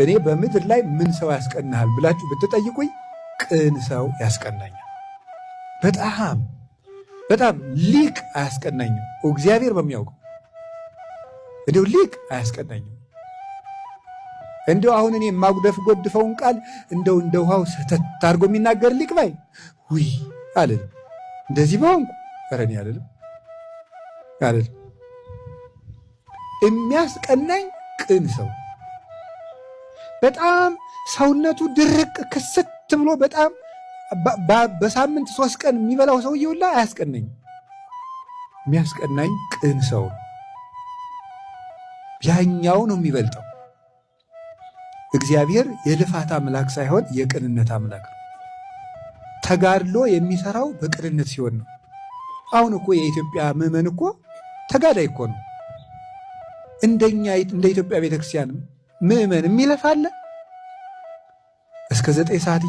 እኔ በምድር ላይ ምን ሰው ያስቀናሃል ብላችሁ ብትጠይቁኝ ቅን ሰው ያስቀናኛል። በጣም በጣም ሊቅ አያስቀናኝም። እግዚአብሔር በሚያውቀው እንዲሁ ሊቅ አያስቀናኝም። እንዲሁ አሁን እኔ የማጉደፍ ጎድፈውን ቃል እንደው እንደ ውሃው ሰተት አድርጎ የሚናገር ሊቅ ባይ ውይ አልልም። እንደዚህ በሆንኩ ረኔ አልልም። የሚያስቀናኝ ቅን ሰው፣ በጣም ሰውነቱ ድርቅ ክስት ብሎ በጣም በሳምንት 3 ቀን የሚበላው ሰውዬው ሁላ አያስቀናኝ። የሚያስቀናኝ ቅን ሰው፣ ያኛው ነው የሚበልጠው። እግዚአብሔር የልፋት አምላክ ሳይሆን የቅንነት አምላክ ነው። ተጋድሎ የሚሰራው በቅንነት ሲሆን ነው። አሁን እኮ የኢትዮጵያ ምዕመን እኮ ተጋዳይ እኮ ነው። እንደ ኢትዮጵያ ቤተክርስቲያን ምዕመን የሚለፋለ እስከ 9 ሰዓት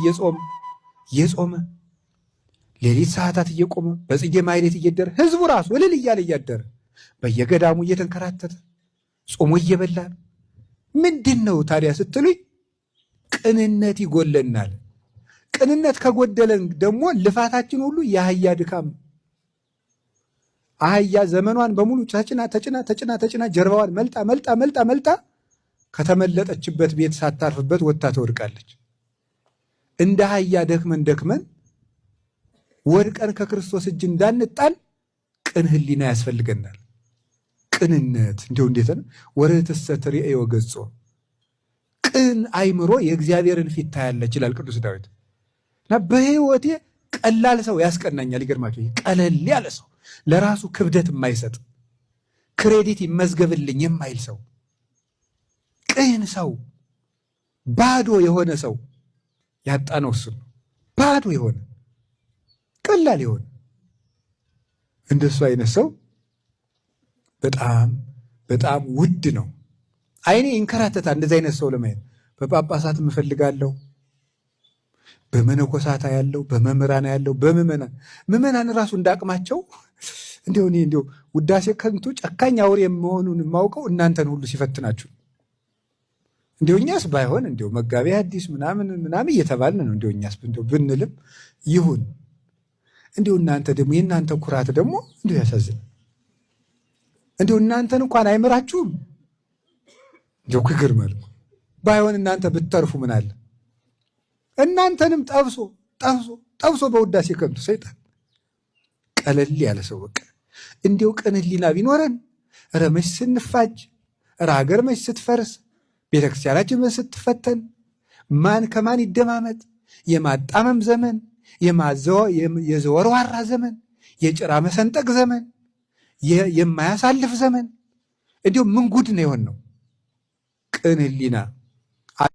እየጾመ ሌሊት ሰዓታት እየቆመ በጽጌ ማኅሌት እየደረ ህዝቡ ራሱ እልል እያለ እያደረ በየገዳሙ እየተንከራተተ ጾሞ እየበላ ምንድን ነው ታዲያ ስትሉኝ፣ ቅንነት ይጎለናል። ቅንነት ከጎደለን ደግሞ ልፋታችን ሁሉ የአህያ ድካም። አህያ ዘመኗን በሙሉ ተጭና ጀርባዋን መልጣ ከተመለጠችበት ቤት ሳታርፍበት ወጥታ ትወድቃለች። እንደ አህያ ደክመን ወድቀን ከክርስቶስ እጅ እንዳንጣል ቅን ህሊና ያስፈልገናል። ቅንነት እንዲሁ እንዴት ነው? ወርኅትሰ ትሬእዮ ገጾ፣ ቅን አይምሮ የእግዚአብሔርን ፊት ታያለች ይላል ቅዱስ ዳዊት። እና በህይወቴ ቀላል ሰው ያስቀናኛል። ይገርማቸው፣ ቀለል ያለ ሰው፣ ለራሱ ክብደት የማይሰጥ ክሬዲት ይመዝገብልኝ የማይል ሰው፣ ቅን ሰው፣ ባዶ የሆነ ሰው ያጣነው እሱ ነው። ባዶ የሆነ ቀላል የሆነ እንደሱ አይነት ሰው በጣም በጣም ውድ ነው። አይኔ ይንከራተታል እንደዚህ አይነት ሰው ለማየት። በጳጳሳት እፈልጋለሁ፣ በመነኮሳት ያለው፣ በመምህራን ያለው፣ ምዕመናን ራሱ እንዳቅማቸው እንዲሁ ውዳሴ ከንቱ ጨካኝ አውሬ መሆኑን የማውቀው እናንተን ሁሉ ሲፈትናችሁ እንዲሁ እኛስ ባይሆን እንዲሁ መጋቤ ሐዲስ ምናምን እየተባልን ነው። እንዲሁ እኛስ ብንልም ይሁን። እንዲሁ እናንተ ደግሞ የእናንተ ኩራት ደግሞ እንዲሁ ያሳዝናል። እንዲሁ እናንተን እንኳን አይምራችሁም። እንዲሁ ይገርማል። ባይሆን እናንተ ብትተርፉ ምን አለ? እናንተንም ጠብሶ በውዳሴ ከንቱ ሰይጣን። ቀለል ያለ ሰው በቃ እንዲሁ ቅን ህሊና ቢኖረን መች ስንፋጅ፣ ሀገር መች ስትፈርስ፣ ቤተክርስቲያናችን መች ስትፈተን፣ ማን ከማን ይደማመጥ፣ የማጣመም ዘመን፣ የዘወርዋራ ዘመን፣ የጭራ መሰንጠቅ ዘመን፣ የማያሳልፍ ዘመን፣ እንዲሁ ምን ጉድ ነው የሆነው? ቅን ህሊና